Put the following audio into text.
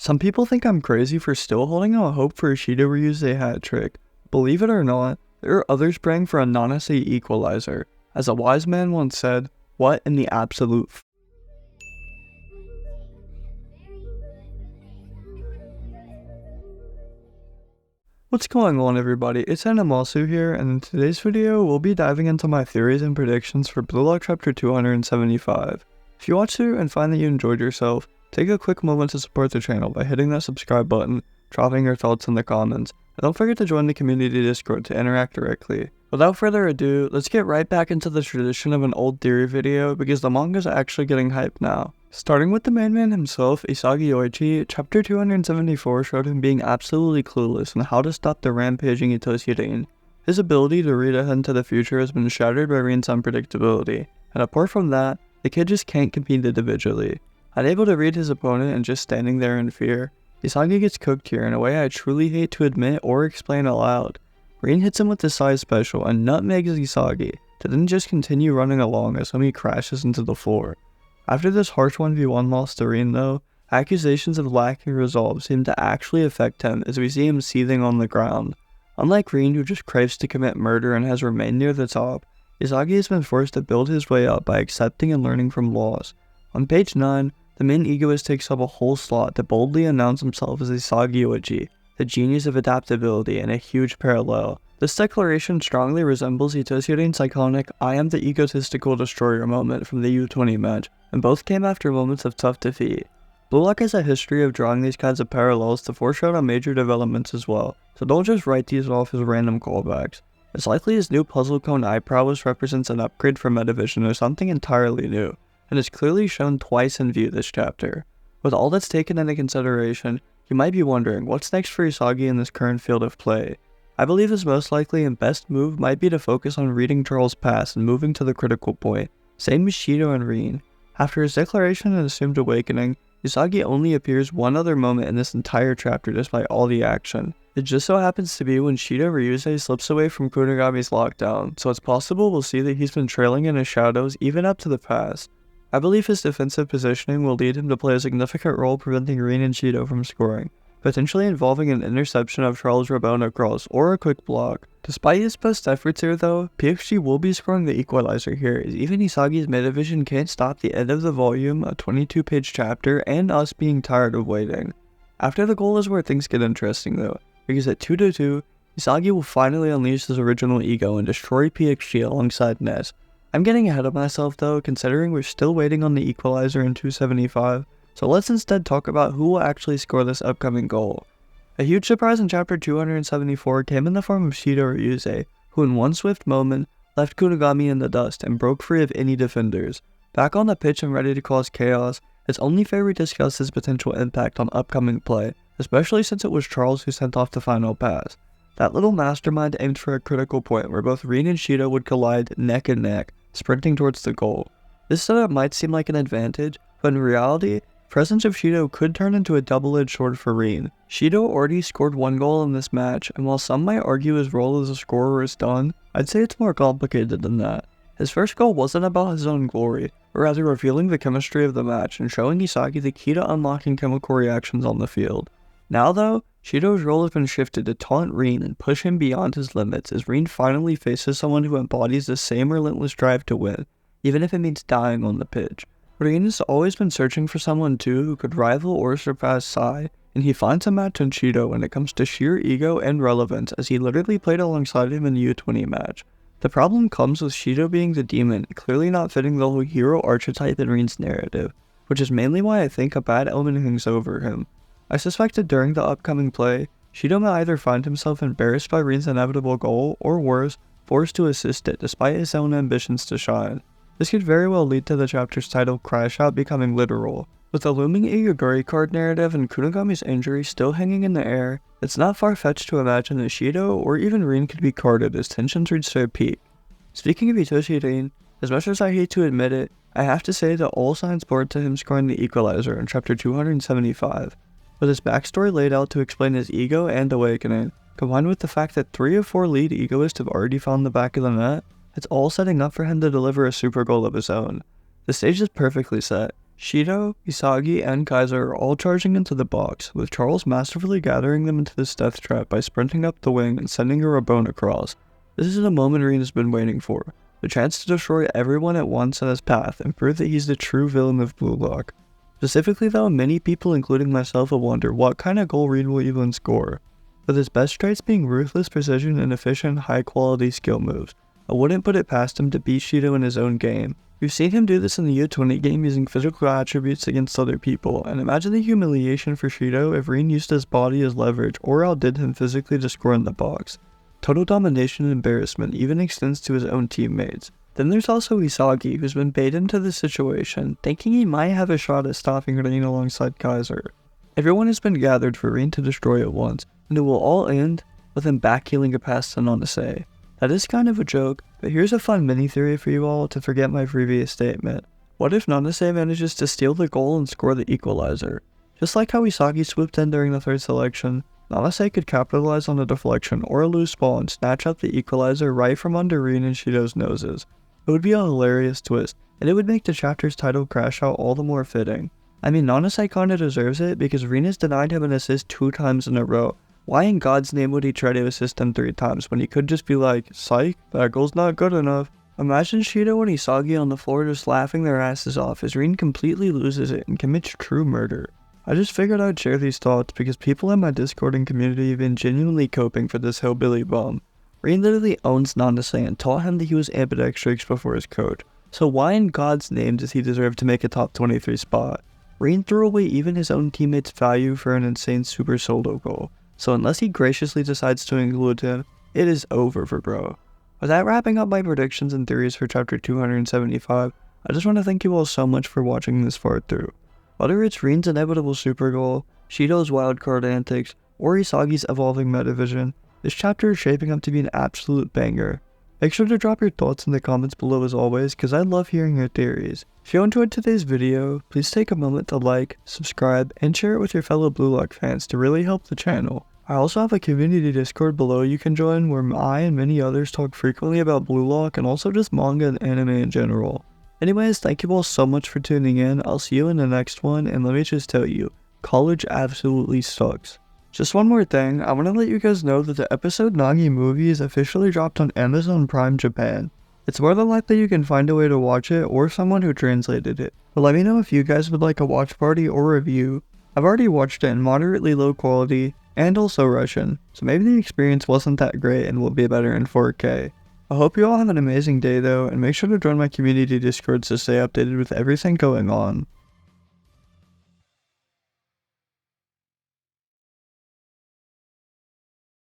Some people think I'm crazy for still holding out hope for a Shidou Ryusei hat trick. Believe it or not, there are others praying for a ness equalizer. As a wise man once said, what in the absolute What's going on, everybody? It's Animasu here, and in today's video, we'll be diving into my theories and predictions for Blue Lock Chapter 275. If you watched through and find that you enjoyed yourself, take a quick moment to support the channel by hitting that subscribe button, dropping your thoughts in the comments, and don't forget to join the community Discord to interact directly. Without further ado, let's get right back into the tradition of an old theory video because the manga's actually getting hyped now. Starting with the main man himself, Isagi Yoichi, chapter 274 showed him being absolutely clueless on how to stop the rampaging Itoshi. His ability to read ahead into the future has been shattered by Rin's unpredictability, and apart from that, the kid just can't compete individually. Unable to read his opponent and just standing there in fear, Isagi gets cooked here in a way I truly hate to admit or explain aloud. Rin hits him with the side special and nutmegs Isagi, to then just continue running along as he crashes into the floor. After this harsh 1v1 loss to Rin though, accusations of lacking resolve seem to actually affect him as we see him seething on the ground. Unlike Rin, who just craves to commit murder and has remained near the top, Isagi has been forced to build his way up by accepting and learning from loss. On page 9, the main egoist takes up a whole slot to boldly announce himself as Isagi Yoichi, the genius of adaptability and a huge parallel. This declaration strongly resembles Itoshi's iconic I am the egotistical destroyer moment from the U20 match, and both came after moments of tough defeat. Blue Lock has a history of drawing these kinds of parallels to foreshadow major developments as well, so don't just write these off as random callbacks. It's likely his new puzzle cone eye prowess represents an upgrade from METAVISION or something entirely new, and is clearly shown twice in view this chapter. With all that's taken into consideration, you might be wondering what's next for Isagi in this current field of play. I believe his most likely and best move might be to focus on reading Charles' past and moving to the critical point, same as Shidou and Rin. After his declaration and assumed awakening, Isagi only appears one other moment in this entire chapter despite all the action. It just so happens to be when Shidou Ryusei slips away from Kunigami's lockdown, so it's possible we'll see that he's been trailing in his shadows even up to the past. I believe his defensive positioning will lead him to play a significant role preventing Rin and Shidou from scoring, potentially involving an interception of Charles' Rabona cross or a quick block. Despite his best efforts here though, PXG will be scoring the equalizer here as even Isagi's METAVISION can't stop the end of the volume, a 22-page chapter, and us being tired of waiting. After the goal is where things get interesting though, because at 2-2, Isagi will finally unleash his original ego and destroy PXG alongside Ness. I'm getting ahead of myself though, considering we're still waiting on the equalizer in 275, so let's instead talk about who will actually score this upcoming goal. A huge surprise in chapter 274 came in the form of Shidou Ryusei, who in one swift moment left Kunigami in the dust and broke free of any defenders. Back on the pitch and ready to cause chaos, it's only fair we discuss his potential impact on upcoming play, especially since it was Charles who sent off the final pass. That little mastermind aimed for a critical point where both Rin and Shidou would collide neck and neck, sprinting towards the goal. This setup might seem like an advantage, but in reality, presence of Shidou could turn into a double-edged sword for Rin. Shidou already scored one goal in this match, and while some might argue his role as a scorer is done, I'd say it's more complicated than that. His first goal wasn't about his own glory, but rather revealing the chemistry of the match and showing Isagi the key to unlocking chemical reactions on the field. Now though, Shidou's role has been shifted to taunt Rin and push him beyond his limits as Rin finally faces someone who embodies the same relentless drive to win, even if it means dying on the pitch. Rin has always been searching for someone too who could rival or surpass Sai, and he finds a match in Shidou when it comes to sheer ego and relevance as he literally played alongside him in the U20 match. The problem comes with Shidou being the demon, clearly not fitting the whole hero archetype in Rin's narrative, which is mainly why I think a bad omen hangs over him. I suspect that during the upcoming play, Shidou may either find himself embarrassed by Rin's inevitable goal, or worse, forced to assist it despite his own ambitions to shine. This could very well lead to the chapter's title Crash Out becoming literal. With the looming Igaguri card narrative and Kunigami's injury still hanging in the air, it's not far-fetched to imagine that Shidou or even Rin could be carded as tensions reach their peak. Speaking of Itoshi Rin, as much as I hate to admit it, I have to say that all signs point to him scoring the equalizer in chapter 275. With his backstory laid out to explain his ego and awakening, combined with the fact that 3 of 4 lead egoists have already found the back of the net, it's all setting up for him to deliver a super goal of his own. The stage is perfectly set. Shidou, Isagi, and Kaiser are all charging into the box, with Charles masterfully gathering them into this death trap by sprinting up the wing and sending a Rabone across. This is the moment Rin has been waiting for, the chance to destroy everyone at once in his path and prove that he's the true villain of Blue Lock. Specifically though, many people including myself will wonder what kind of goal Rin will even score. With his best traits being ruthless precision and efficient high quality skill moves, I wouldn't put it past him to beat Shidou in his own game. We've seen him do this in the U20 game using physical attributes against other people, and imagine the humiliation for Shidou if Rin used his body as leverage or outdid him physically to score in the box. Total domination and embarrassment even extends to his own teammates. Then there's also Isagi, who's been baited into this situation, thinking he might have a shot at stopping Rin alongside Kaiser. Everyone has been gathered for Rin to destroy at once, and it will all end with him backhealing a past to Nanase. That is kind of a joke, but here's a fun mini-theory for you all to forget my previous statement. What if Nanase manages to steal the goal and score the equalizer? Just like how Isagi swooped in during the third selection, Nanase could capitalize on a deflection or a loose ball and snatch up the equalizer right from under Rin and Shidou's noses. It would be a hilarious twist, and it would make the chapter's title crash out all the more fitting. I mean, Nanase kinda deserves it because Rin has denied him an assist 2 times in a row. Why in God's name would he try to assist him 3 times when he could just be like, psych, that goal's not good enough? Imagine Shidou and Isagi on the floor just laughing their asses off as Rin completely loses it and commits true murder. I just figured I'd share these thoughts because people in my Discord and community have been genuinely coping for this hillbilly bum. Rin literally owns Nanase and taught him that he was ambidextrous before his coach, so why in God's name does he deserve to make a top 23 spot? Rin threw away even his own teammates' value for an insane super solo goal. So unless he graciously decides to include him, it is over for bro. With that wrapping up my predictions and theories for chapter 275, I just want to thank you all so much for watching this far through. Whether it's Rin's inevitable super goal, Shidou's wildcard antics, or Isagi's evolving metavision, this chapter is shaping up to be an absolute banger. Make sure to drop your thoughts in the comments below as always, cause I love hearing your theories. If you enjoyed today's video, please take a moment to like, subscribe, and share it with your fellow Blue Lock fans to really help the channel. I also have a community Discord below you can join where I and many others talk frequently about Blue Lock and also just manga and anime in general. Anyways, thank you all so much for tuning in. I'll see you in the next one, and let me just tell you, college absolutely sucks. Just one more thing, I want to let you guys know that the episode Nagi movie is officially dropped on Amazon Prime Japan. It's more than likely you can find a way to watch it or someone who translated it. But let me know if you guys would like a watch party or review. I've already watched it in moderately low quality and also Russian, so maybe the experience wasn't that great and will be better in 4K. I hope you all have an amazing day though, and make sure to join my community Discord to stay updated with everything going on.